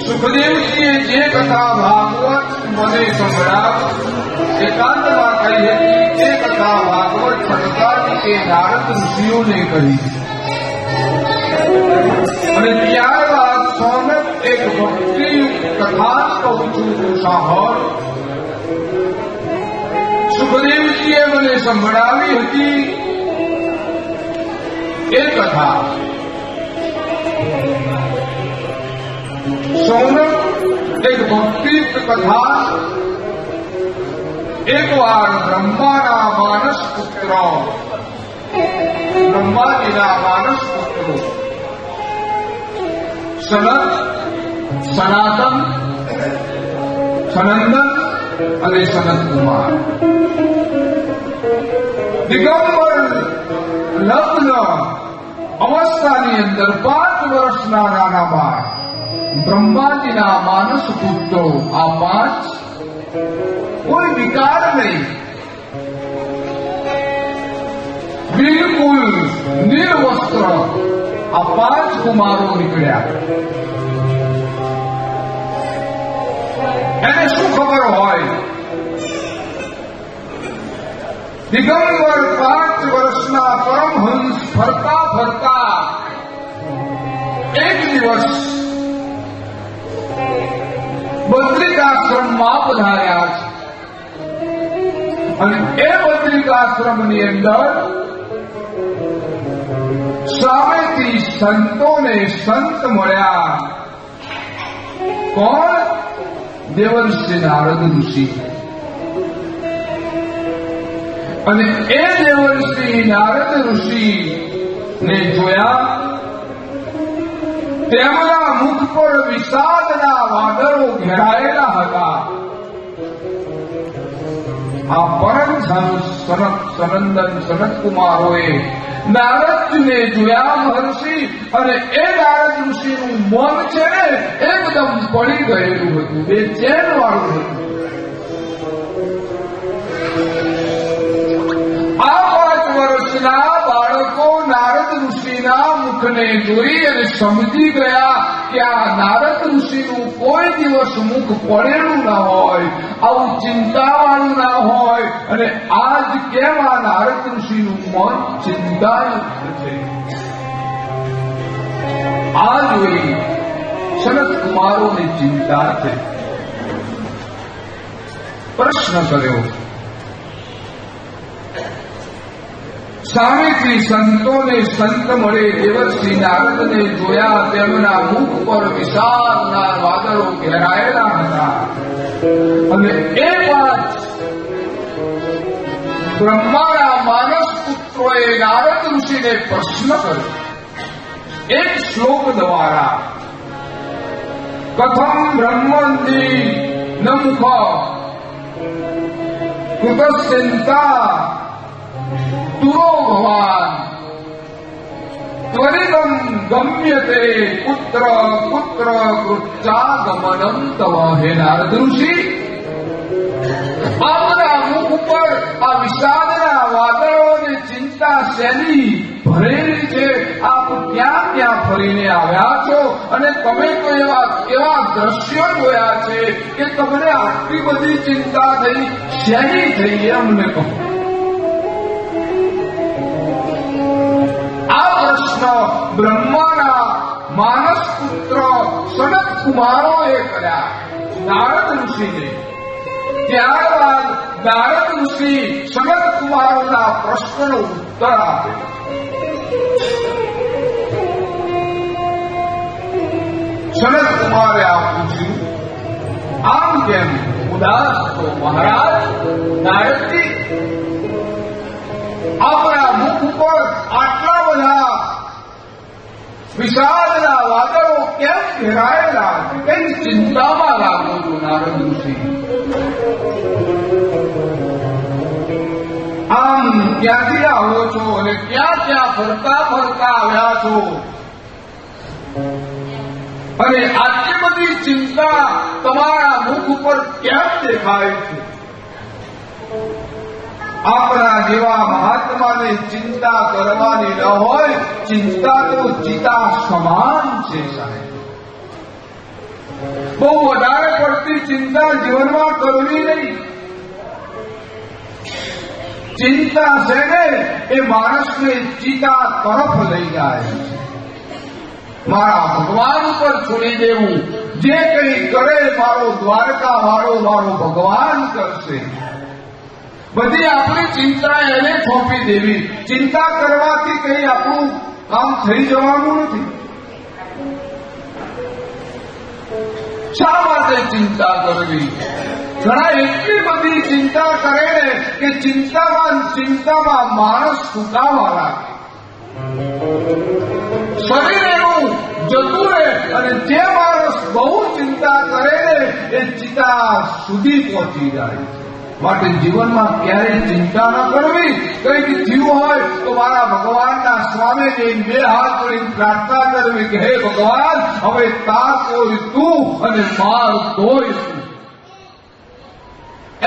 સુખદેવજીએ જે કથા ભાગવત મને સંભળાવ એકાંતમાં કહી હતી, એ કથા ભાગવત સનકાદિ કે નારદ ઋષિઓને કહી અને ત્યારબાદ સૌનક એક ભક્તિ કથા કહું છું સાંભળ. સુખદેવજીએ મને સંભળાવી હતી એ કથા. સૌનક એક ભક્તિ કથા. એક વાર બ્રહ્માના માનસ પુત્ર, બ્રહ્માજીના માનસ પુત્રો સનત, સનાતન, સનંદન અને સનત કુમાર દિગંબર લગ્ન અવસ્થાની અંદર 5 વર્ષના નાના બાળ બ્રહ્માજીના માનસ પુત્રો. આ 5 કોઈ વિકાર નહીં, બિલકુલ નિર્વસ્ત્ર આ 5 કુમારો નીકળ્યા. એને શું ખબર હોય? દિગંબર 5 વર્ષના પરમહંસ ફરતા ફરતા એક દિવસ બદ્રિકાશ્રમમાં પધાર્યા છે અને એ બદ્રિકાશ્રમની અંદર સામેથી સંતોને સંત મળ્યા. કોણ? દેવર્ષિ નારદ ઋષિ. અને એ દેવર્ષિ નારદ ઋષિ ને જોયા. તેમના મુખ પર વિષાદના વાદળો ઘેરાયેલા હતા. આ પરમહંસ સનંદન સનત કુમારોએ નારદજીને જોયા મહર્ષિ, અને એ નારદ ઋષિનું મન છે ને એકદમ પડી ગયેલું હતું, બેચેન વાળું હતું. આ 5 વર્ષના બાળકો નારદ ઋષિના મુખને જોઈ અને સમજી ગયા કે આ નારદ ઋષિનું કોઈ દિવસ મુખ પડેલું ના હોય, આવું ચિંતાવાળું ના હોય, અને આજ કેમ આ નારદ ઋષિનું મન ચિંતાયુક્ત છે. આ જોઈ સનત કુમારોની ચિંતા થઈ. પ્રશ્ન કર્યો. સામેથી સંતોને સંત મળે દેવર્ષિ નારદને જોયા. તેમના મુખ પર વિશાળના વાદળો ઘેરાયેલા હતા. અને એ વાત બ્રહ્માના માનસ પુત્રોએ નારદ ઋષિને પ્રશ્ન કર્યો એક શ્લોક દ્વારા. કથમ બ્રહ્મંદી ન મુખ કૃતશ્ચિંતા તુરો ભવાન ત્વરિતમ ગમ્યતે પુત્ર પુત્ર કૃત્યાગમનમ તવ. હે નારદ ઋષિ, આપના મુખ ઉપર આ વિષાદના વાદળોની ચિંતા શેની ભરેલી છે? આપ ક્યાં ક્યાં ફરીને આવ્યા છો અને તમે તો એવા દ્રશ્યો જોયા છે કે તમને આટલી બધી ચિંતા થઈ, શેની થઈ એ અમને કહો. આ પ્રશ્ન બ્રહ્માના માનસ પુત્ર સનત કુમારોએ કર્યા નારદ ઋષિને. ત્યારબાદ નારદ ઋષિ સનત કુમારોના પ્રશ્નનો ઉત્તર આપે. સનત કુમારે આ પૂછ્યું, આમ કેમ ઉદાસ તો મહારાજ? નારદજી, આપણા મુખ ઉપર આટલા બધા વિષાદના વાદળો કેમ ઘેરાયેલા? કઈ ચિંતામાં લાગો છો નારદ ઋષિ? આમ ક્યાંથી આવો છો અને ક્યાં ક્યાં ફરતા ફરતા આવ્યા છો અને આટલી બધી ચિંતા તમારા મુખ ઉપર કેમ દેખાય છે? આપણા જેવા મહાત્માને ચિંતા કરવાની ન હોય. ચિંતા તો ચિતા સમાન છે સાહેબ. બહુ વધારે પડતી ચિંતા જીવનમાં કરવી નહીં. ચિંતા છે ને એ માણસને ચિતા તરફ લઈ જાય છે. મારા ભગવાન ઉપર છોડી દેવું. જે કંઈ કરે મારો દ્વારકા વાળો મારો ભગવાન કરશે. બધી આપણી ચિંતા એને સોંપી દેવી. ચિંતા કરવાથી કંઈ આપણું કામ થઈ જવાનું નથી. શા માટે ચિંતા કરવી? ઘણા એટલી બધી ચિંતા કરે ને કે ચિંતામાં માણસ સુકાવા લાગે. શરીર એનું જતું રહે અને જે માણસ બહુ ચિંતા કરે ને એ ચિતા સુધી પહોંચી જાય છે. માટે જીવનમાં ક્યારેય ચિંતા ન કરવી. કંઈક થયું હોય તો મારા ભગવાનના સ્વામી જઈને બે હાથ જોડીને પ્રાર્થના કરવી કે હે ભગવાન, હવે તાર કોઈ તું અને માર કોઈ તું.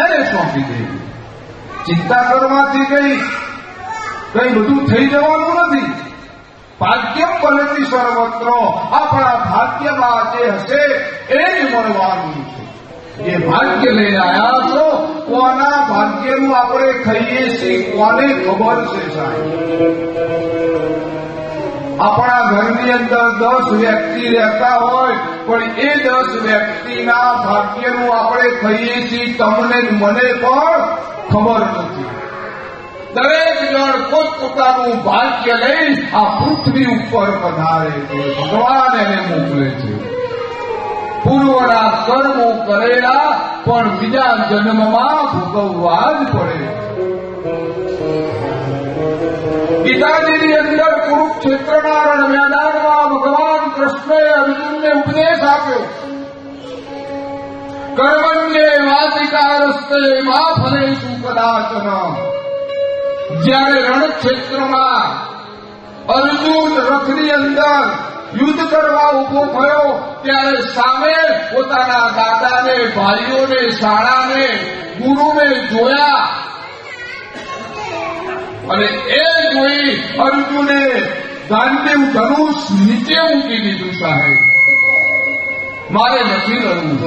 એને સોંપી દેવી. ચિંતા કરવાથી કઈ બધું થઈ જવાનું નથી. ભાગ્યમ બનતી સર્વત્ર. આપણા ભાગ્યમાં જે હશે એ જ મળવાનું છે. જે ભાગ્ય લઈને આવ્યા છો, કોના ભાગ્યનું આપણે ખાઈએ છીએ કોને ખબર છે સાહેબ? આપણા ઘરની અંદર 10 વ્યક્તિ રહેતા હોય પણ એ 10 વ્યક્તિના ભાગ્યનું આપણે ખાઈએ છીએ તમને મને પણ ખબર નથી. દરેક જણ પોતપોતાનું ભાગ્ય લઈ આ પૃથ્વી ઉપર પધારે છે. ભગવાન એને મોકલે છે. પૂર્વના કર્મો કરેલા પણ બીજા જન્મમાં ભોગવવા જ પડે. ગીતાજીની અંદર કુરુક્ષેત્રના રણ મેદાનમાં ભગવાન કૃષ્ણએ અર્જુનને ઉપદેશ આપ્યો. કર્મણ્યે વાતિકારસ્તે મા ફલેષુ કદાચન. જ્યારે રણક્ષેત્રમાં અર્જુન રથની અંદર યુદ્ધ કરવા ઉભો થયો ત્યારે સામે પોતાના દાદાને, ભાઈઓને, શાળાને, ગુરુને જોયા અને એ જોઈ અર્જુને ગાંડીવ ધનુષ નીચે મૂકી દીધું. સાહેબ, મારે નથી લડવું.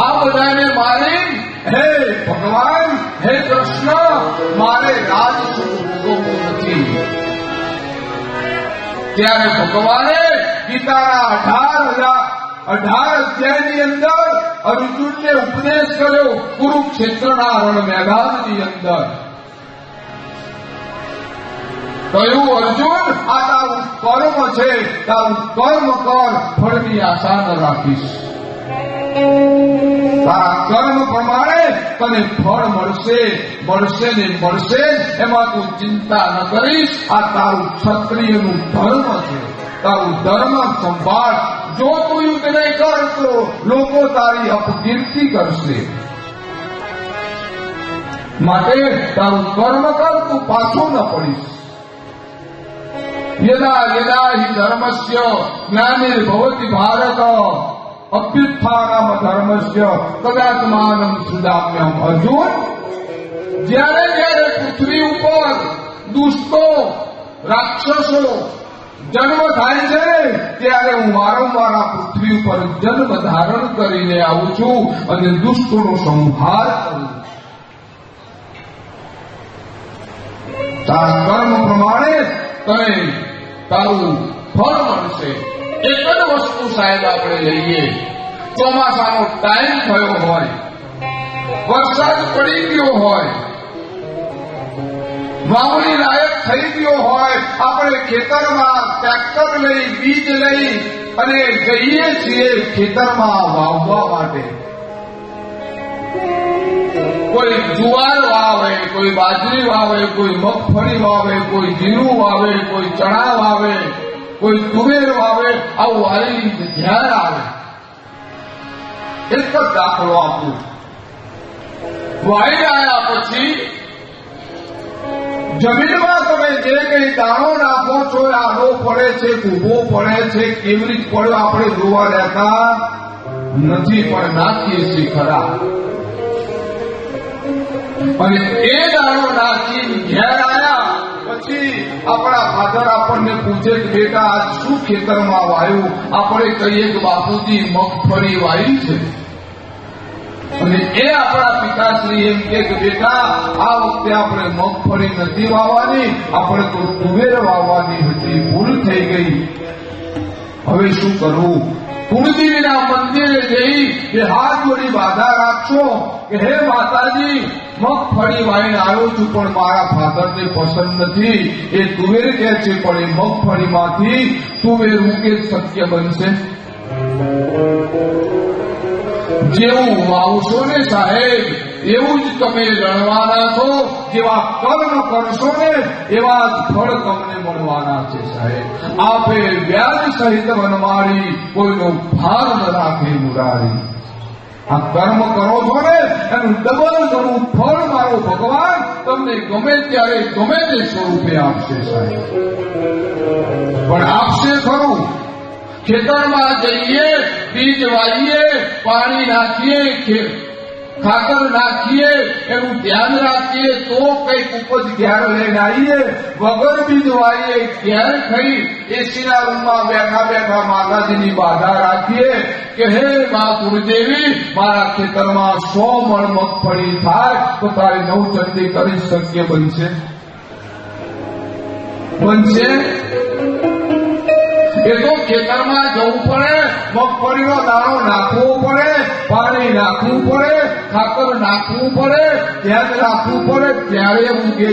આ બધાને મારી હે ભગવાન, હે કૃષ્ણ, મારે રાજસુખ ભોગવવું નથી. ત્યારે ભગવાને ગીતાના 18 અધ્યાયની અંદર અર્જુનને ઉપદેશ કર્યો. કુરુક્ષેત્રના રણ મેદાનની અંદર કહ્યું, અર્જુન, આ તારું કર્મ છે, તારું કર્મ કર, ફળની આશા ન રાખીશ. તારા કર્મ પ્રમાણે તને ફળ મળશે ને મળશે. એમાં તું ચિંતા ન કરીશ. આ તારું ક્ષત્રિયનું ધર્મ છે. તારું ધર્મ સંભાળ. જો તું યુદ્ધ નહીં કર તો લોકો તારી અપકીર્તિ કરશે. માટે તારું કર્મ કર, તું પાછો ન પડીશ. યદા યદા હિ ધર્મસ્ય જ્ઞાનિર્ભવતિ ભારત અભ્યુત્થાનમ ધર્મસ્ય તદાત્માનમ સુદામ્યમ. અર્જુન, જ્યારે જ્યારે પૃથ્વી ઉપર દુષ્ટો રાક્ષસો જન્મ થાય છે ત્યારે હું વારંવાર આ પૃથ્વી ઉપર જન્મ ધારણ કરીને આવું છું અને દુષ્ટોનો સંહાર કરું. તારા કર્મ પ્રમાણે તને તારું ફળ મળશે. એક જ વસ્તુ સાહેબ આપણે લઈએ, ચોમાસાનો ટાઈમ થયો હોય, વરસાદ પડી ગયો હોય, વાવણી લાયક થઈ ગયો હોય, આપણે ખેતરમાં ટ્રેક્ટર લઈ બીજ લઈ અને જઈએ છીએ ખેતરમાં વાવવા માટે. કોઈ જુવાર વાવે, કોઈ બાજરી વાવે, કોઈ મગફળી વાવે, કોઈ જીરું વાવે, કોઈ ચણા વાવે, કોઈ તુવેર વાવે. આવું વાલી ધ્યાન આવે. એક જ દાખલો આપું. વાઈ આવ્યા પછી જમીનમાં તમે જે કઈ દાણો નાખો છો, આડો પડે છે, ઊભો પડે છે, કેવી રીતે પડ્યો આપણે જોવા રહેતા નથી, પણ નાખીએ છીએ ખરા. અને એ દાણો નાખી ઘેર આવ્યા પછી આપણા ફાધર આપણને પૂછે કે બેટા આજ શું ખેતરમાં વાયું? આપણે કહીએ કે બાપુજી મગફળી વાવી છે. અને એ આપણા પિતાશ્રી એમ કે બેટા આ વખતે આપણે મગફળી નથી વાવવાની, આપણે તો તુવેર વાવવાની હતી, ભૂલ થઈ ગઈ, હવે શું કરવું? કુળદેવીના મંદિરે જઈ બે હાથ જોડી બાધા રાખશો કે હે માતાજી, મગફળી વાવીને આવ્યો છું પણ મારા ફાધરને પસંદ નથી, એ તુવેર કે છે, પણ એ મગફળીમાંથી તુવેર ઉગે શક્ય બનશે? જેવું વાવશો ને સાહેબ એવું જ તમે રણવાના છો. જેવા કર્મ કરશો ને એવા જ ફળ તમને મળવાના છે સાહેબ. આપે વ્યાજ સહિત વનમાળી, કોઈનો ભાર ન રાખે મુરારી. આ કર્મ કરો છો ને એનું ડબલ ઘણું ફળ મારો ભગવાન તમને ગમે ત્યારે ગમે તે સ્વરૂપે આપશે સાહેબ. પણ આપશે ખરું. ખેતરમાં જઈએ, બીજ વાવીએ, પાણી નાખીએ, ખાતર નાખીએ, એનું ધ્યાન રાખીએ તો કઈક ઉપજ ઘેર લઈને આવીએ. વગર બીજ વાવીએ, ઘેર ખાઈ એસીના રૂમમાં બેઠા બેઠા માતાજીની બાધા રાખીએ કે હે મા કુળદેવી, મારા ખેતરમાં 100 મણ મગફળી થાય તો તારી નવચંડી કરી શક્ય બનશે? બનશે? એ તો ખેતરમાં જવું પડે, મગફળીનો દાણો નાખવો પડે, પાણી નાખવું પડે, ખાતર નાખવું પડે, ધ્યાન રાખવું પડે, ત્યારે ઉગે,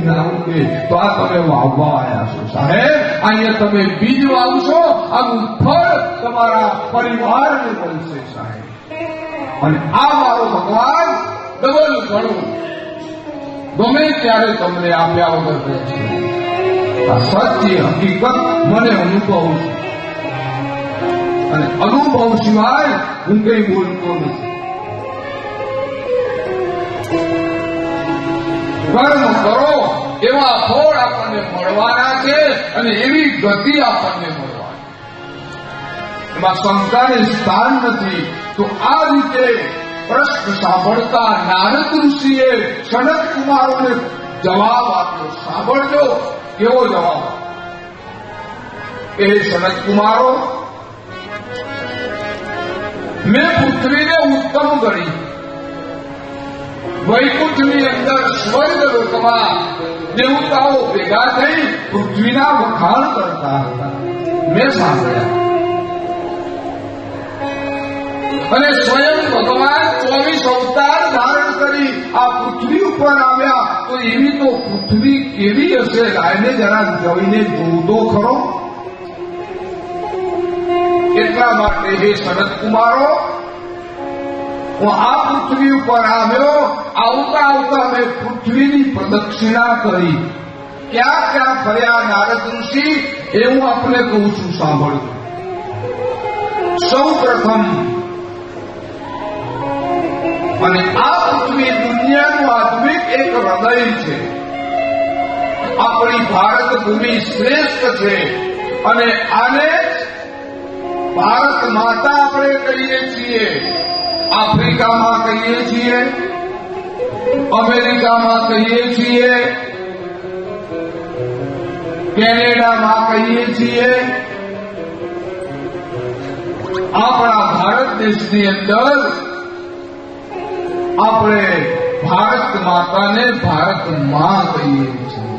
ના ઉગે. તો આ તમે વાવવા આવ્યા છો સાહેબ. અહીંયા તમે બીજ વાવશો, આનું ફળ તમારા પરિવારને મળશે સાહેબ. અને આ મારો ભગવાન ડબલ ઘણું ગમે ત્યારે તમને આપ્યા વગર રહેશે. આ સત્ય હકીકત મને અનુભવ છે, અને અનુભવ સિવાય હું કઈ બોલતો નથી. કર્મ કરો એવા ફળ આપણને મળવાના છે, અને એવી ગતિ આપણને મળવાની. એમાં શંકાને સ્થાન નથી. તો આ રીતે પ્રશ્ન સાંભળતા નારદ ઋષિએ સનત કુમારોને જવાબ આપ્યો. સાંભળજો કેવો જવાબ. એ સનત કુમારો, મેં પૃથ્વીને ઉત્તમ ગણી. વૈકુંઠની અંદર સ્વર્ગ લોકમાં દેવતાઓ ભેગા થઈ પૃથ્વીના વખાણ કરતા હતા, મેં સાંભળ્યા. અને સ્વયં ભગવાન 24 અવતાર ધારણ કરી આ પૃથ્વી ઉપર આવ્યા. તો એવી તો પૃથ્વી કેવી હશે? રાયને જરા જોઈને જોતો ખરો. એટલા માટે હે સનત કુમારો, હું આ પૃથ્વી ઉપર આવ્યો. આવતા આવતા મેં પૃથ્વીની પ્રદક્ષિણા કરી. ક્યાં ક્યાં ફર્યા નારદ ઋષિ એ હું આપને કહું છું, સાંભળજો. સૌ પ્રથમ અને આ પૃથ્વી દુનિયાનું આધુનિક એક હૃદય છે. આપણી ભારત ભૂમિ શ્રેષ્ઠ છે અને આને ભારત માતા આપણે કહીએ છીએ. આફ્રિકામાં કહીએ છીએ, અમેરિકામાં કહીએ છીએ, કેનેડામાં કહીએ છીએ. આપણા ભારત દેશની અંદર આપણે ભારત માતાને ભારત માં કહીએ છીએ.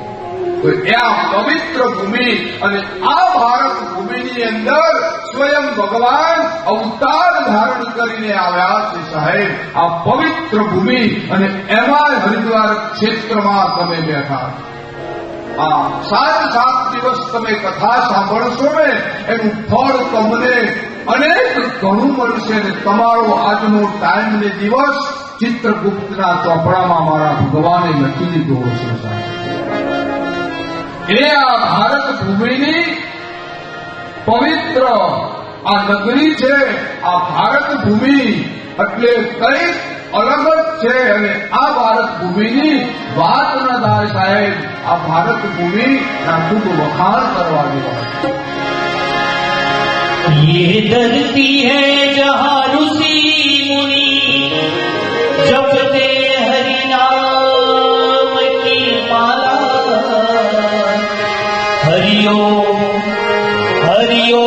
તો એ આ પવિત્ર ભૂમિ અને આ ભારત ભૂમિની અંદર સ્વયં ભગવાન અવતાર ધારણ કરીને આવ્યા છે. સાહેબ, આ પવિત્ર ભૂમિ અને એમાં હરિદ્વાર ક્ષેત્રમાં તમે બેઠા. આ 7 દિવસ તમે કથા સાંભળશો ને એનું ફળ તમને અનેક ઘણું મળશે. ને તમારો આજનો ટાઈમ ને દિવસ ચિત્રગુપ્તના ચોપડામાં મારા ભગવાને લખી દીધો હશે. સાહેબ, એ આ ભારત ભૂમિની પવિત્ર આ નગરી છે. આ ભારત ભૂમિ એટલે કંઈક અલગ જ છે અને આ ભારત ભૂમિની વાત ન થાય. સાહેબ, આ ભારત ભૂમિના ખૂબ વખાણ કરવા જેવા. ये धरती है जहाँ ऋषि मुनि जपते हरि नाम की माला. हरिओ हरिओ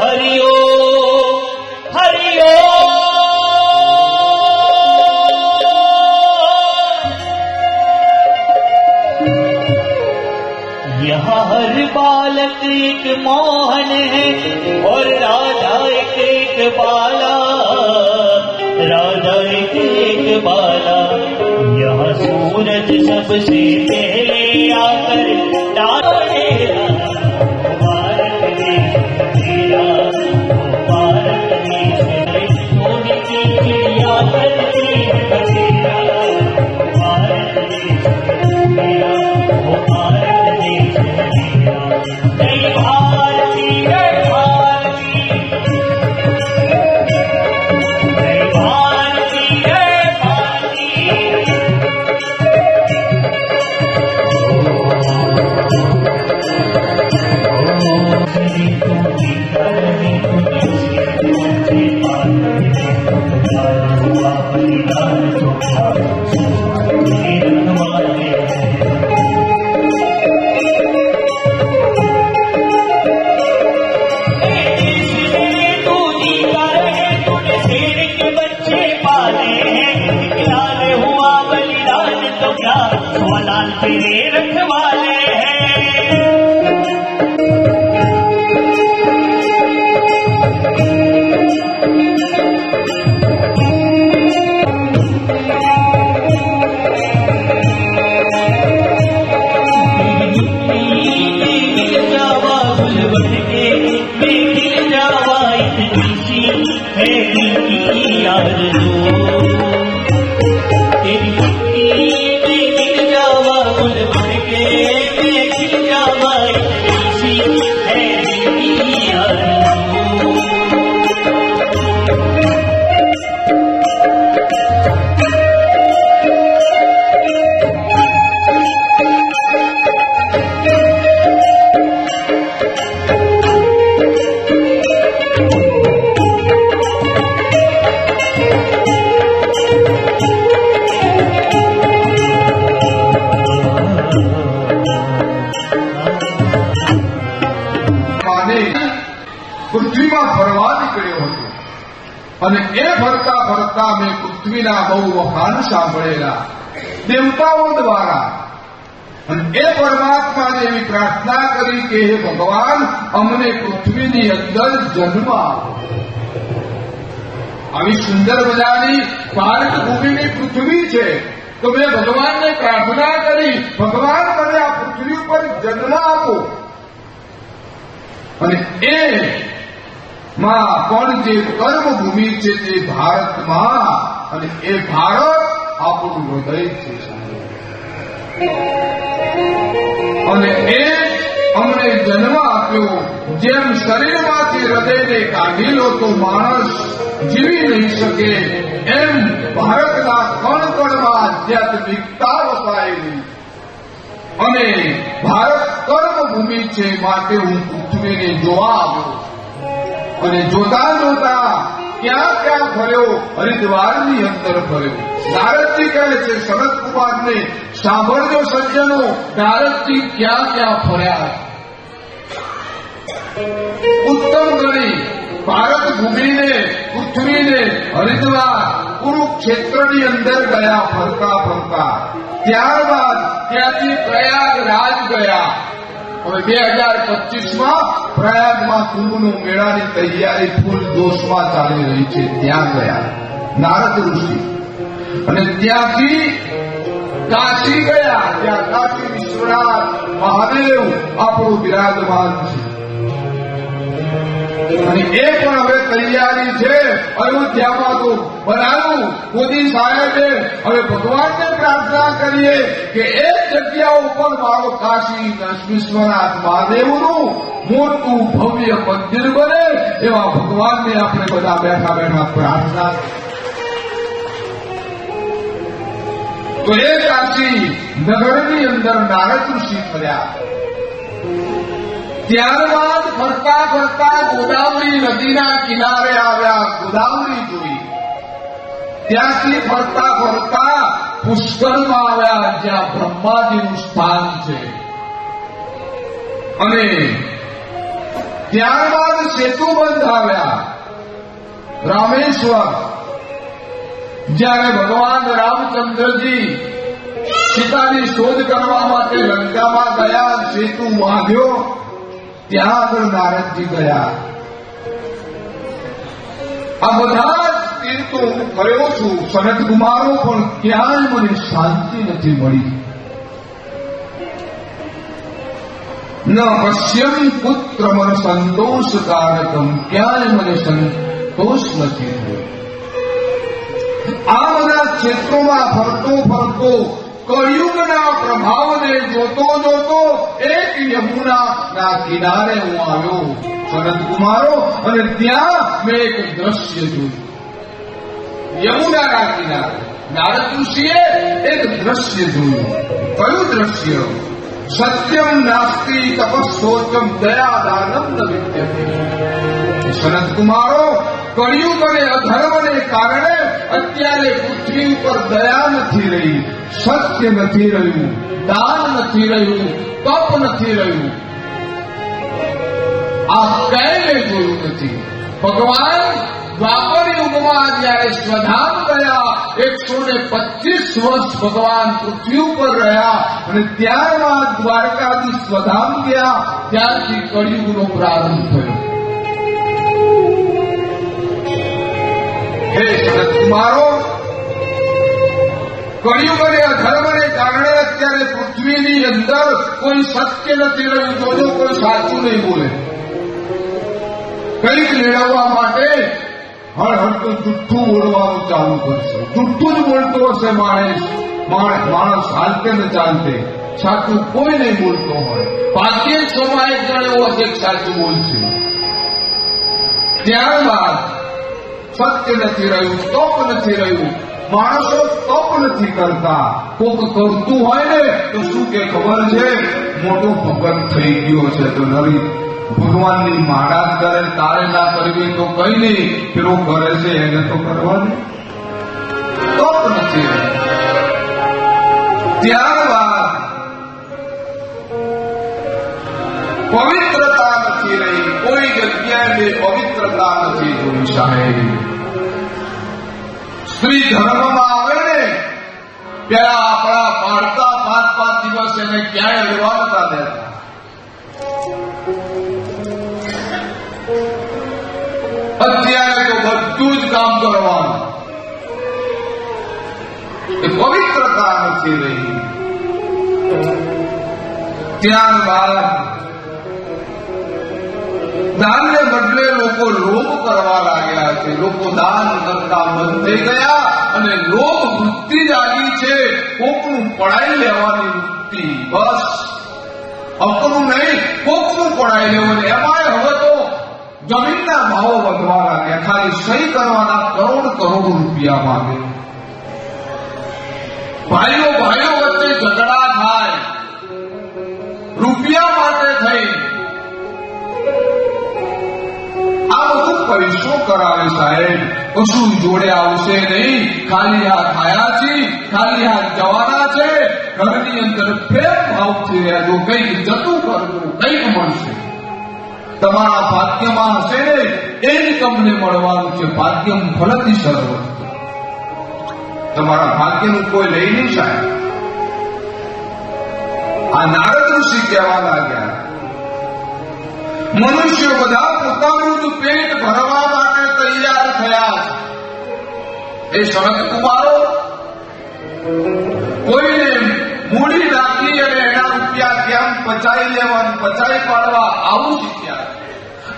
हरिओ हरिओ. यहाँ हर बालक एक मोहन है और राधा एक बाला. राधा एक बाला. यहाँ सूरज सबसे पहले आकर डालेगा. भारत देश मेरा, भारत देश सोने की चिड़िया करती बसेरा. भारत देश मेरा, वो भारत देश मेरा. जय भारती, जय भारती, जय भारती, जय भारती. तेरे रखवाले हैं. गिर जावा गुलबन के, गिर जावा इतनी सी है दिल की आरज़ू. तेरी गिर जावा गुलबन के, गिर जावा इतनी सी है दिल की आरज़ू. પૃથ્વીમાં ફરવા નીકળ્યો હતો અને એ ફરતા ફરતા મેં પૃથ્વીના બહુ વખાણ સાંભળેલા દેવતાઓ દ્વારા. અને એ પરમાત્માને એવી પ્રાર્થના કરી કે હે ભગવાન, અમને પૃથ્વીની અંદર જન્મ આપો. આવી સુંદર મજાની ભારત ભૂમિની પૃથ્વી છે. તો મેં ભગવાનને પ્રાર્થના કરી, ભગવાન મને આ પૃથ્વી ઉપર જન્મ આપો. અને એ માં પણ જે કર્મભૂમિ છે તે ભારતમાં, અને એ ભારત આપણું હૃદય છે. અને એ અમને જન્મ આપ્યો. જેમ શરીરમાંથી હૃદયને કાઢી લો તો માણસ જીવી નહીં શકે, એમ ભારતના કણ કણમાં આધ્યાત્મિકતા વસાયેલી. અને ભારત કર્મભૂમિ છે, માટે હું પૃથ્વીને જોવા આવ્યો. અને જોતા જોતા ક્યાં ક્યાં ફર્યો? હરિદ્વારની અંદર ફર્યો. નારદજી કહે છે સનત કુમારને, સાંભળજો સજ્જનો, નારદજી ક્યાં ક્યાં ફર્યા. ઉત્તમ ગણી ભારત ભૂમિને, પૃથ્વીને, હરિદ્વાર, કુરુક્ષેત્રની અંદર ગયા ફરતા ફરતા. ત્યારબાદ ત્યાંથી પ્રયાગરાજ ગયા. હવે 2025માં પ્રયાગમાં કુંભનો મેળાની તૈયારી ફૂલ જોશમાં ચાલી રહી છે. ત્યાં ગયા નારદ ઋષિ. અને ત્યાંથી કાશી ગયા. ત્યાં કાશી વિશ્વનાથ મહાદેવ આપણું બિરાજમાન છે. અને એ પણ હવે તૈયારી છે. અયોધ્યામાં તો બનાવ્યું મોદી સાહેબે. હવે ભગવાનને પ્રાર્થના કરીએ કે એક જગ્યા ઉપર મારો કાશી વિશ્વનાથ મહાદેવનું મોટું ભવ્ય મંદિર બને. એવા ભગવાનને આપણે બધા બેઠા બેઠા પ્રાર્થના. તો એ કાશી નગરની અંદર નારદ ઋષિ ફર્યા. ત્યારબાદ ફરતા ફરતા ગોદાવરી નદીના કિનારે આવ્યા. ગોદાવરી જોઈ. ત્યાંથી ફરતા ફરતા પુષ્કરમાં આવ્યા, જ્યાં બ્રહ્માજીનું સ્થાન છે. અને ત્યારબાદ સેતુબંધ આવ્યા રામેશ્વર. જ્યારે ભગવાન રામચંદ્રજી સીતાની શોધ કરવા માટે લંકામાં ગયા, સેતુ બાંધ્યો. ત્યાં આગળ નારદજી ગયા. આ બધા જ તીર્થો હું કર્યો છું. સનત કુમારો, પણ ક્યાંય મને શાંતિ નથી મળી. ન પશ્યમ પુત્ર મન સંતોષકારકમ, ક્યાંય મને સંતોષ નથી થયો. આ બધા ક્ષેત્રોમાં ફરતો ફરતો કળિયુગના પ્રભાવને જોતો જોતો એક યમુનાના કિનારે હું આવ્યો સનત કુમારો. અને ત્યાં મેં એક દ્રશ્ય જોયું. યમુનાના કિનારે નારદ ઋષિએ એક દ્રશ્ય જોયું. કયું દ્રશ્ય? સત્યમ નાસ્તિ તપસ્સોચમ દયા દાનમ ન વિદ્યતે. સનત કુમારો, કળિયુગ અને અધર્મને કારણે અત્યારે પૃથ્વી ઉપર દયા નથી રહી, સત્ય નથી રહ્યું, દાન નથી રહ્યું, તપ નથી રહ્યું. આ કઈને જોયું નથી. ભગવાન દ્વાપર યુગમાં જયારે સ્વધામ ગયા, 125 વર્ષ ભગવાન પૃથ્વી ઉપર રહ્યા. અને ત્યારબાદ દ્વારકાથી સ્વધામ ગયા. ત્યારથી કળિયુગનો પ્રારંભ થયો. હે સનત કુમારો, કળિયુગ અને અધર્મને કારણે અત્યારે પૃથ્વીની અંદર કોઈ સત્ય નથી રહ્યું. જોજો, કોઈ સાચું નહીં બોલે. કંઈક મેળવવા માટે હળહળતું જુઠ્ઠું બોલવાનું ચાલુ કરશે. જુઠ્ઠું જ બોલતો હશે માણસ હાલતે ને ચાલતે. સાચું કોઈ નહીં બોલતો હોય. 500 એક જણ એવો હશે સાચું બોલશે. ત્યારબાદ સત્ય નથી રહ્યું, તપ નથી રહ્યું. માણસો તપ નથી કરતા. કોક કરતું હોય ને તો શું કે ખબર છે? મોટો ભગત થઈ ગયો છે તો નવી ભગવાનની માળા કરે. તારે ના કરવી તો કઈ નહીં, પેલો કરે છે એને તો કરવાનું. તપ નથી રહ્યું. ત્યારબાદ પવિત્રતા નથી રહી. કોઈ જગ્યાએ પવિત્રતા નથી જોઈ સાહેબ. સ્ત્રી ધર્મમાં આવે ને, પેલા આપણા પાડતા 5-5 દિવસ એને ક્યાંય અડવા નતા દેતા. અત્યારે તો બધું જ કામ કરવાનું. એ પવિત્રતા નથી રહી. ત્યારબાદ દાનને બદલે લોકો લોભ કરવા લાગ્યા છે. લોકો દાન કરતા બંધ થઈ ગયા અને લોભ વૃત્તિ જાગી છે. કોકનું પડાઈ લેવાની વૃત્તિ વૃત્તિ, બસ અકનું નહીં કોકનું પડાઈ લેવું. એમાંય હવે તો જમીનના ભાવો વધવા લાગ્યા. ખાલી સહી કરવાના કરોડ કરોડ રૂપિયા માંગે. ભાઈઓ વચ્ચે ઝઘડા થાય રૂપિયા માટે થઈ. આ બધું પૈસો કરાવે સાહેબ, કશું જોડે આવશે નહીં. ખાલી હાથ આયા છે, ખાલી હાથ જવાના છે. ઘરની અંદર પ્રેમ ભાવથી રહેજો. કંઈક જતું કરજો, કંઈક મળશે. તમારા ભાગ્યમાં હશે ને એ જ તમને મળવાનું છે. ભાગ્યમ ફલતી સર્વ. તમારા ભાગ્યનું કોઈ લઈ નહીં સાહેબ. આ નારદ ઋષિ કહેવા લાગ્યા, મનુષ્યો બધા પોતાનું જ પેટ ભરવા માટે તૈયાર થયા છે. એ સનત કુમારો કોઈને મૂડી નાખી અને એના રૂપિયા કેમ પચાવી લેવાનું, પચાવી પાડવા આવું શીખ્યા.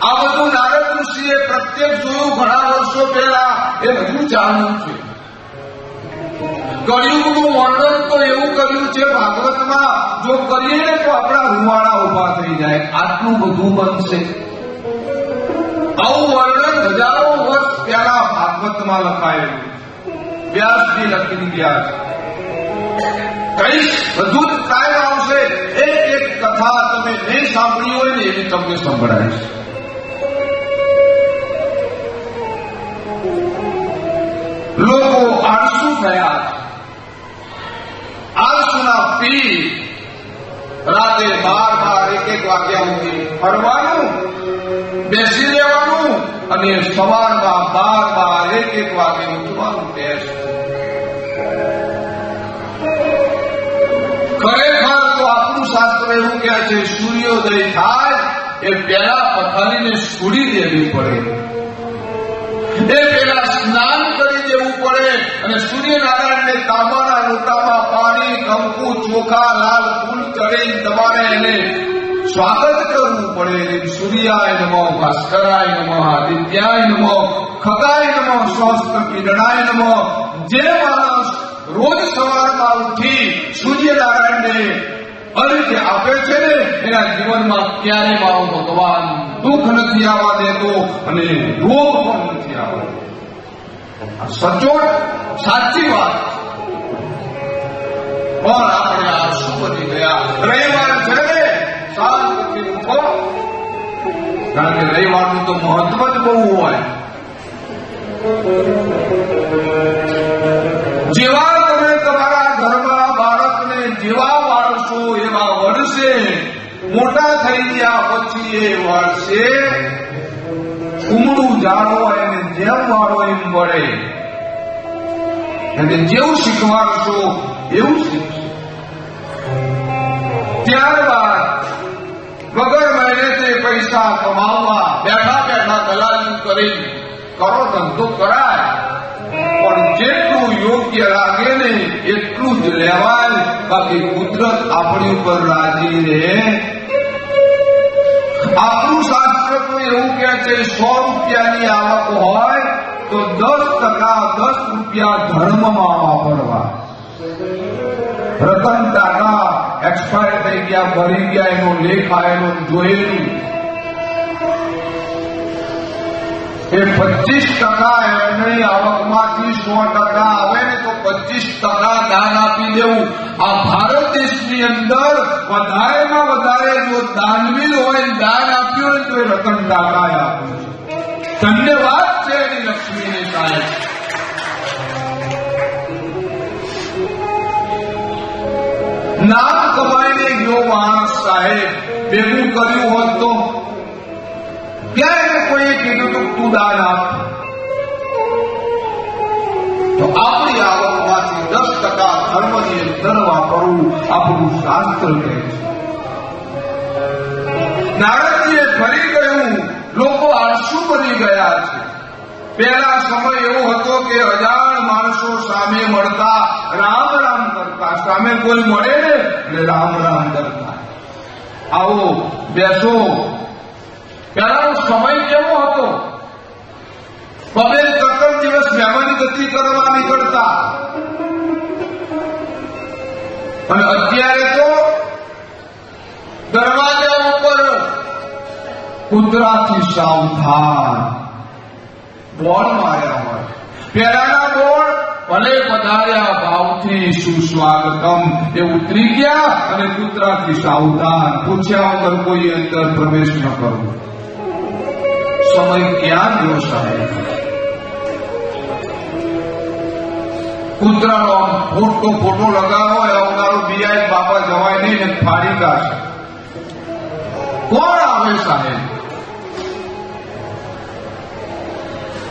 આ બધું નારદ ઋષિએ પ્રત્યક્ષ જોયું ઘણા વર્ષો પહેલા. એ હજુ ચાલુ છે. કળિયુગનું વર્ણન તો એવું કર્યું છે ભાગવતમાં, જો કરીએ ને તો આપણા રૂવાડા ઉભા થઈ જાય. આટલું બધું બનશે. આવું વર્ણન હજારો વર્ષ પહેલા ભાગવતમાં લખાયેલું. વ્યાસજી લખી ગયા છે. કઈ બધું જ ટાઈમ આવશે. એક કથા તમે નહીં સાંભળી હોય ને એવી તમને સંભળાય. લોકો આળસુ થયા. આળસુના પી રાતે 12-1 વાગ્યા સુધી ફરવાનું, બેસી રહેવાનું અને સવારમાં 12-1 વાગે ઉઠવાનું ટેસ્ટ. ખરેખર તો આપણું શાસ્ત્ર એવું કહે છે સૂર્યોદય થાય એ પહેલા પથારીને છોડી દેવી પડે. એ પેલા સ્નાન કરી દેવું પડે અને સૂર્યનારાયણને તાંબાના લોટામાં પાણી, કંકુ, ચોખા, લાલ ફૂલ ચડી તમારે એને સ્વાગત કરવું પડે. સૂર્યાય નમો, ભાસ્કરાય નમો, આદિત્યાય નમો, ખગાય નમો, સ્વસ્થ કિરણાય નમો. જે માણસ રોજ સવારમાં ઉઠી સૂર્યનારાયણને અર્ઘ્ય આપે છે ને એના જીવનમાં ક્યારે મારો ભગવાન દુઃખ નથી આવવા દેતો અને રોગ પણ નથી આવવા. સચોટ સાચી વાત. પણ આપણે આ શું બની ગયા? રવિવાર છે ને શાંતિથી ઉઠો, કારણ કે રવિવારનું તો મહત્વ જ બહુ હોય. જેવા તમે તમારા ઘરમાં બાળકને જેવા વાળશો એવા વળશે. મોટા થઈ ગયા પછી એ વળશે. ઉમળું ઝાડો એને જેમ વાળો એમ વળે. અને જેવું શીખવાડશો એવું શીખશે. ત્યારબાદ વગર મહેનતે પૈસા કમાવવા બેઠા દલાલી કરી કરો, ધંધો કરાય. પણ જેટલું યોગ્ય લાગે ને એટલું જ લેવાય. બાકી કુદરત આપણી ઉપર રાજી રહે. આપણું શાસ્ત્ર તો એવું કહે છે 100 રૂપિયાની આવક હોય તો 10% 10 રૂપિયા ધર્મમાં વાપરવા. રતન ટાટા એક્સપાયર થઈ ગયા, મરી ગયા, એનો લેખ આવેલો જોયેલું. એ 25% એમની આવકમાંથી 100% આવે ને તો 25% દાન આપી દેવું. આ ભારત દેશની અંદર વધારેમાં વધારે જો દાનવીર હોય, દાન આપ્યું હોય તો એ રતન ટાટાએ આપ્યું છે. ધન્યવાદ છે એની લક્ષ્મીને સાહેબ. નામ કમાઈને ગયો માણસ સાહેબ ભેગું કર્યું હોત તો ક્યારે કોઈએ કીધું તો તું દાન આપ. તો આપણી આવકમાંથી 10% ધર્મની અંદર વાપરવું આપણું શાસ્ત્ર કહે છે. નારદજીએ ફરી કહ્યું લોકો આળસુ બની ગયા છે. પહેલા સમય એવો હતો કે અજાણ માણસો સામે મળતા રામ રામ કરતા. સામે કોઈ મળે ને એટલે રામ રામ કરતા. આવો બેસો. પહેલાનો સમય કેવો હતો? 2-3 દિવસ મહેમાની ગતિ કરવા નીકળતા. અને અત્યારે તો દરવાજા ઉપર કૂતરાથી સાવધાન બોર્ડ માર્યા હોય. પેલાના બોર્ડ ભલે પધાર્યા ભાવથી સુસ્વાગતમ એ ઉતરી ગયા અને કૂતરાથી સાવધાન, પૂછ્યા વગર કોઈ અંદર પ્રવેશ ન કરવો. સમય ક્યાં ગયો સાહેબ? કૂતરાનો ફોટો લગાવો આવનારું બીઆઈ બાપા જવાય નહીં ને ફાડી કાઢે. કોણ આવે સાહેબ?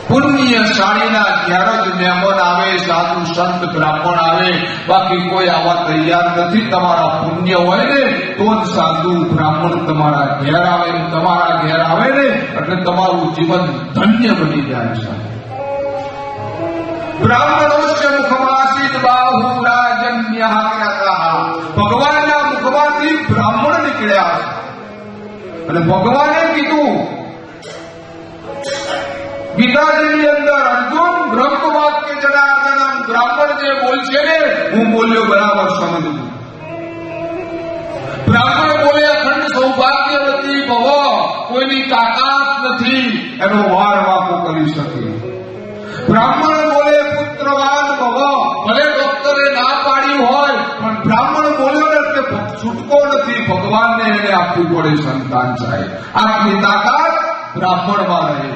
પુણ્યશાળીના ઘેર જ મહેમાન આવે, સાધુ સંત બ્રાહ્મણ આવે, બાકી કોઈ આવા તૈયાર નથી. તમારા પુણ્ય હોય ને તો જ સાધુ બ્રાહ્મણ તમારા ઘેર આવે. તમારા ઘેર આવે ને એટલે તમારું જીવન ધન્ય બની જાય છે. બ્રાહ્મણોસ્ય મુખમાસિત બાહુ રાજન્યઃ. ભગવાનના મુખમાંથી બ્રાહ્મણ નીકળ્યા અને ભગવાને કીધું ગીતાજીની અંદર, અર્જુન બ્રહ્મવાક્ય જનાર્દનમ, બ્રાહ્મણ જે બોલશે ને હું બોલ્યો બરાબર સમજવું. બ્રાહ્મણ બોલે અખંડ સૌભાગ્યવતી ભવ, કોઈની તાકાત નથી એનો વાર વાકો કરી શકે. બ્રાહ્મણ બોલે પુત્રવાન ભવ, ભલે ડોક્ટરે ના પાડી હોય પણ બ્રાહ્મણ બોલ્યો ને એટલે છૂટકો નથી, ભગવાનને એને આપવું પડે સંતાન સાહેબ. આટલી તાકાત બ્રાહ્મણમાં રહે.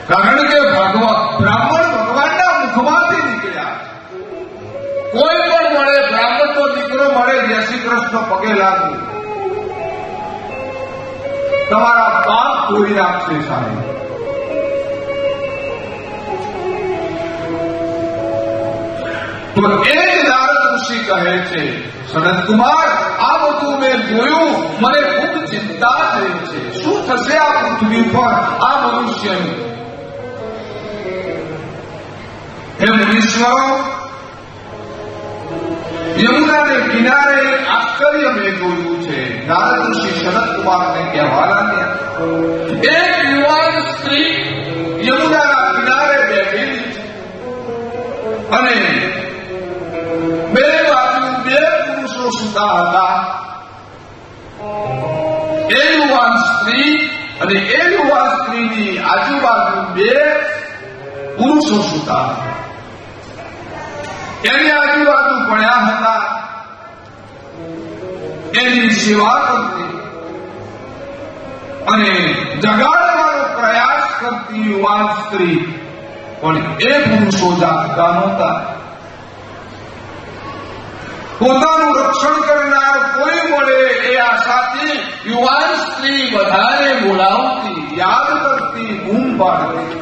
કારણ કે બ્રાહ્મણ ભગવાનના મુખમાંથી નીકળ્યા. કોઈ પણ મળે, બ્રાહ્મણનો દીકરો મળે, જય શ્રી કૃષ્ણ પગે લાગુ, તમારા બાપ કોઈ રાખશે સાહેબ. તો એ જ નારદ ઋષિ કહે છે, સનત કુમાર આ બધું મેં જોયું, મને ખૂબ ચિંતા થઈ છે. શું થશે આ પૃથ્વી પર આ મનુષ્યનું? હે મુનીશ્વરો, યમુનાને કિનારે આશ્ચર્ય મેં જોયું છે. નારદ ઋષિ સનત કુમારને કહેવા લાગ્યા, એક યુવાન સ્ત્રી યમુનાના કિનારે બેઠેલી છે અને બે બાજુ બે પુરુષો સૂતા હતા. એ યુવાન સ્ત્રી અને એ યુવાન સ્ત્રીની આજુબાજુ બે પુરુષો સૂતા હતા. એની આજુબાજુ પડ્યા હતા, એની સેવા કરતી અને જગાડવાનો પ્રયાસ કરતી યુવાન સ્ત્રી, પણ એ પુરુષો જાગતા નહોતા. પોતાનું રક્ષણ કરનાર કોઈ મળે એ આશાથી યુવાન સ્ત્રી બધાને બોલાવતી, યાદ કરતી, બૂમ પાડતી,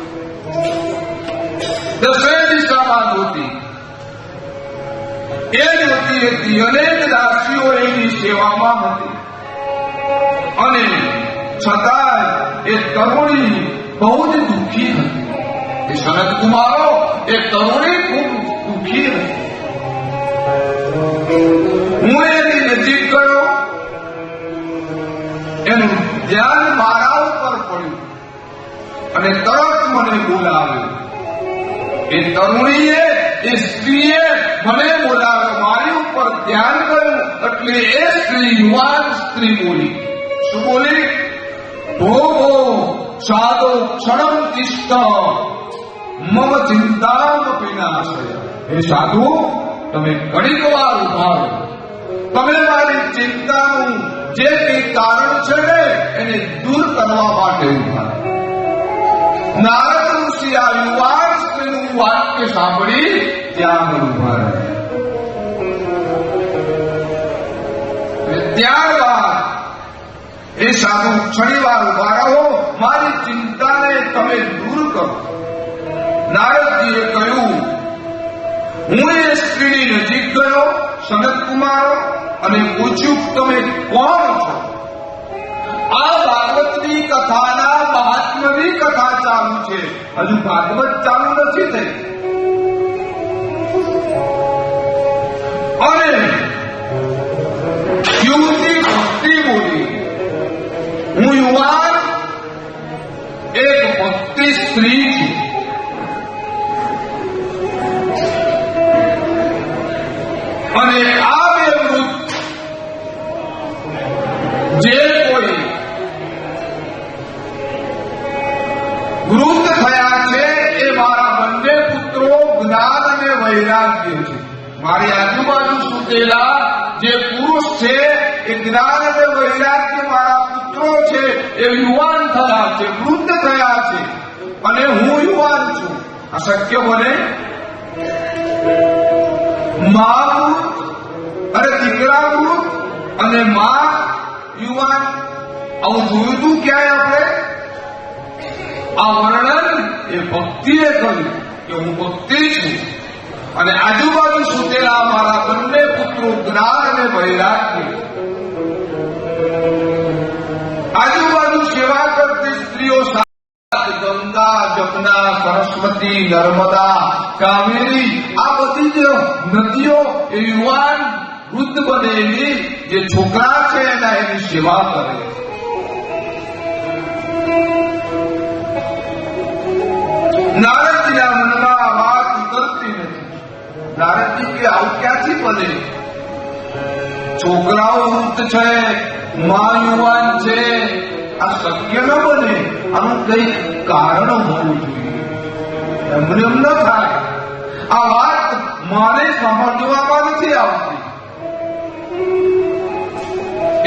દસે દિશામાં જોતી. એ જોતી હતી, અનેક દાસીઓ એની સેવામાં હતી અને છતાં એ તરુણી બહુ જ દુઃખી હતી. એ સનત કુમારો, એ તરુણી ખૂબ દુઃખી હતી. હું એની નજીક ગયો, એનું ધ્યાન મારા ઉપર પડ્યું અને તરત મને બોલાવ્યો. એ તરુણીએ, એ સ્ત્રીએ મને બોલાવ્યો, મારી ઉપર ધ્યાન કર્યું. એટલે એ સ્ત્રી, યુવાન સ્ત્રી બોલી. શું બોલી? ભોગો સાદો ક્ષણમ તિષ્ઠ મમ ચિંતામ વિનાશય. હે સાધુ, તમે ઘડીક વાર ઉભા રહો. તમે મારી ચિંતાનું જે કંઈ કારણ છે ને એને દૂર કરવા માટે ઉભા રહો. નારદ ઋષિ આ યુવાન સ્ત્રીનું વાક્ય સાંભળી ત્યાં ઉભા રહ્યા. ત્યારબાદ એ સાધુ ક્ષણીવાર ઉભા રહો, મારી ચિંતાને તમે દૂર કરો. નારદજીએ કહ્યું, હું એ સ્ત્રીની નજીક ગયો સનત કુમારો અને પૂછ્યું, તમે કોણ છો? આ ભાગવતની કથાના મહાત્મ્યની કથા ચાલુ છે, હજુ ભાગવત ચાલુ નથી થઈ. અને યુવતી ભક્તિ બોલી, હું યુવાન એક ભક્તિ સ્ત્રી છું. અને આ બે વૃદ્ધ થયા છે એ મારા બંને પુત્રો જ્ઞાન અને વૈરાગ્ય છે. મારી આજુબાજુ સૂતેલા જે પુરુષ છે એ જ્ઞાન અને વૈરાગ્ય મારા પુત્રો છે. એ યુવાન થયા છે, વૃદ્ધ થયા છે, અને હું યુવાન છું. આ શક્ય બને? મા વૃદ્ધ અને દીકરા વૃદ્ધ અને મા યુવાન, આવું જોયું તું ક્યાંય આપણે? આ વર્ણન એ ભક્તિએ કર્યું કે હું ભક્તિ છું અને આજુબાજુ સૂતેલા મારા બંને પુત્રો જ્ઞાન અને વૈરાગ્ય. આજુબાજુ સેવા કરતી સ્ત્રીઓ ગંગા, જમુના, સરસ્વતી, નર્મદા, કાવેરી, આ બધી જ નદીઓ એ યુવાન વૃદ્ધ બનેલી જે છોકરા છે એની સેવા કરે. નારદજીના મનમાં આ વાત ઉતરતી નથી. નારદજી કે આવું ક્યાંથી બને? છોકરાઓ વૃદ્ધ છે, મા યુવાન છે, આ શક્ય ન બને. આનું કઈ કારણ હોવું જોઈએ. એમને એમ ન થાય. આ વાત મારે સમજવામાં નથી આવતી.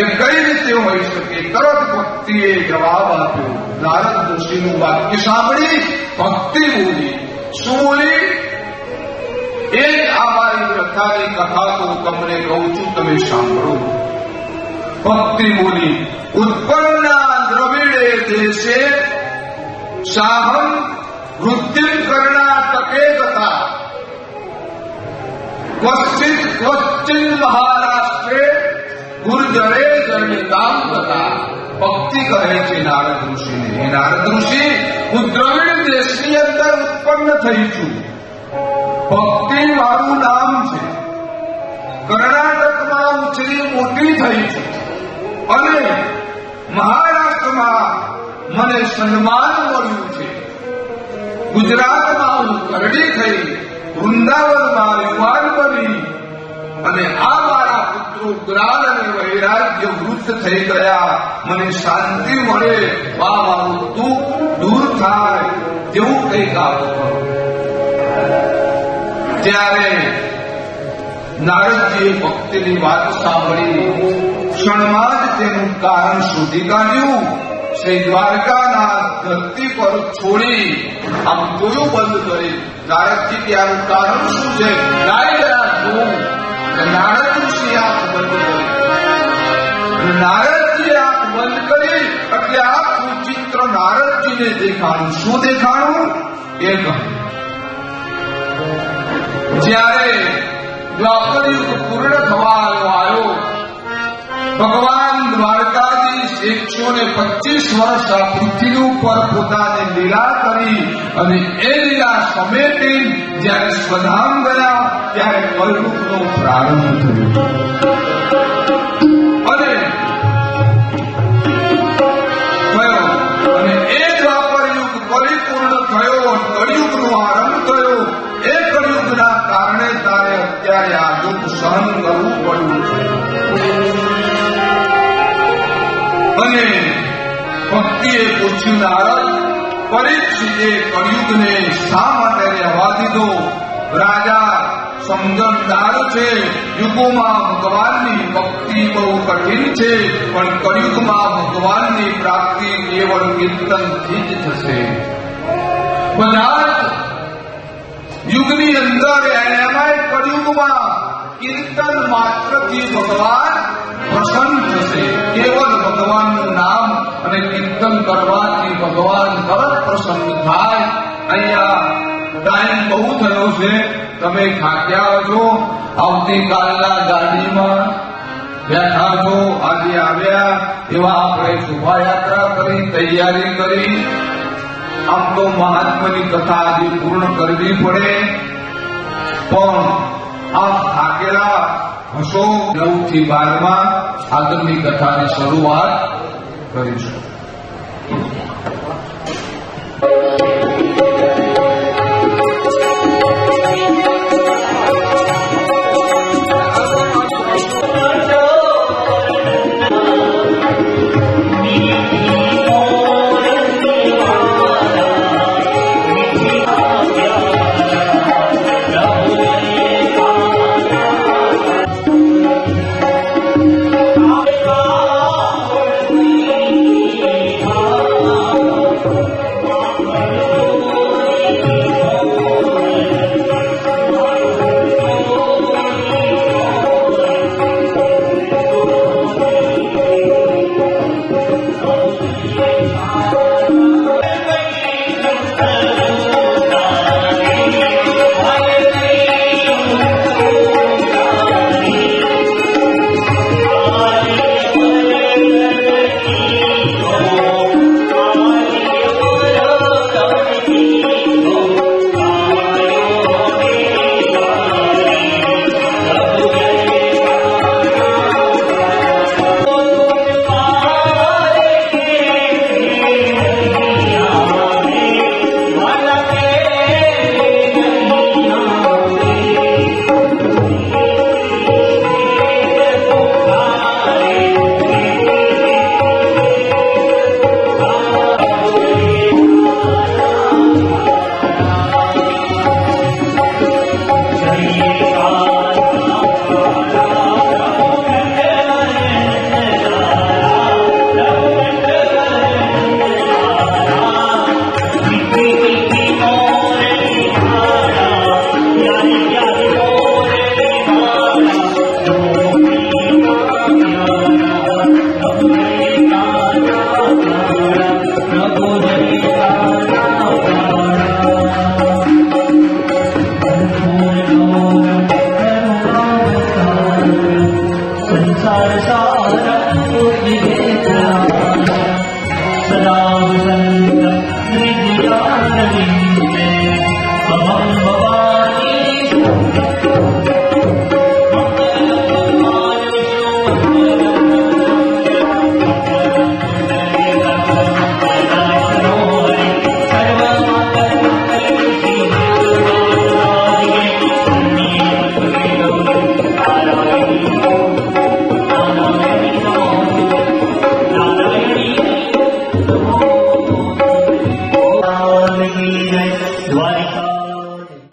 એ કઈ રીતે હોઈ શકે? તરત ભક્તિએ જવાબ આપ્યો. નારદ ઋષિનું વાક્ય સાંભળી ભક્તિ બોલી. શું બોલી? એ જ આ મારી કથાની કથા તો તમને કહું છું, તમે સાંભળો. ભક્તિ બોલી. ઉત્પન્ના દ્રવિડે દેશે સાહમ વૃદ્ધિ કર્ણાટકે ગતા ક્વચિન મહારાષ્ટ્રે ગુર્જરે જર્ણિતામ ગતા. ભક્તિ કહે છે નારદ ઋષિને, હે નારદ ઋષિ, હું દ્રવિડ દેશની અંદર ઉત્પન્ન થઈ છું. ભક્તિ મારું નામ છે. કર્ણાટકમાં ઉછરી મોટી થઈ છું અને મહારાષ્ટ્રમાં મને સન્માન મળ્યું છે. ગુજરાતમાં હું કરડી થઈ, વૃંદાવનમાં યુવાન બની અને આ મારા પુત્રો જ્ઞાન અને વૈરાગ્ય વૃદ્ધ થઈ ગયા. મને શાંતિ મળે, આ મારું દુઃખ દૂર થાય તેવું કંઈક કામ કરો. ત્યારે નારદજીએ ભક્તિની વાત સાંભળી ક્ષણમાં જ તેનું કારણ શોધી કાઢ્યું. શ્રી દ્વારકાના ધરતી પર છોડી આમ જોયું બંધ કરી. નારદજી કે આનું કારણ શું છે? ગાઈ ગયા જોવું. નારદ ઋષિ આંખ બંધ કરી. નારદજી આંખ બંધ કરી એટલે આખું ચિત્ર નારદજીને દેખાણું. શું દેખાણું? એ કહ્યું, જ્યારે દ્વાપર યુગ પૂર્ણ થવા આવ્યો, ભગવાન દ્વારકાધીશ 125 વર્ષ આ પૃથ્વી ઉપર પોતાની લીલા કરી અને એ લીલા સમેટી જ્યારે સ્વધામ ગયા ત્યારે કલયુગનો પ્રારંભ થયો. અને એ દ્વાપર યુગ પરિપૂર્ણ થયો, કળિયુગનો આરંભ થયો. એ કળિયુગના કારણે તારે અત્યારે આ દુઃખ સહન કરવું પડ્યું છે. અને ભક્તિએ પૂછ્યું, નારદ, પરીક્ષિતે કળિયુગને શા માટે રહેવા દીધો? રાજા સમજણદાર છે. યુગોમાં ભગવાનની ભક્તિ બહુ કઠિન છે, પણ કળિયુગમાં ભગવાનની પ્રાપ્તિ કેવળ કીર્તનથી જ થશે. બધા યુગની અંદર એમાંય કળિયુગમાં કીર્તન માત્રથી ભગવાન પ્રસન્ન થશે. કેવળ ભગવાનનું નામ અને કીર્તન કરવાથી ભગવાન તરત પ્રસન્ન થાય. અહીંયા ટાઈમ બહુ થયો છે, તમે થાક્યા છો, આવતીકાલના ગાડીમાં બેઠા છો, આજે આવ્યા એવા આપણે શોભાયાત્રા કરી, તૈયારી કરી. આમ તો મહાત્માની કથા આજે પૂર્ણ કરવી પડે, પણ આપ થાકેલા હશો. 9 થી 12 આગળની કથાની શરૂઆત કરીશું.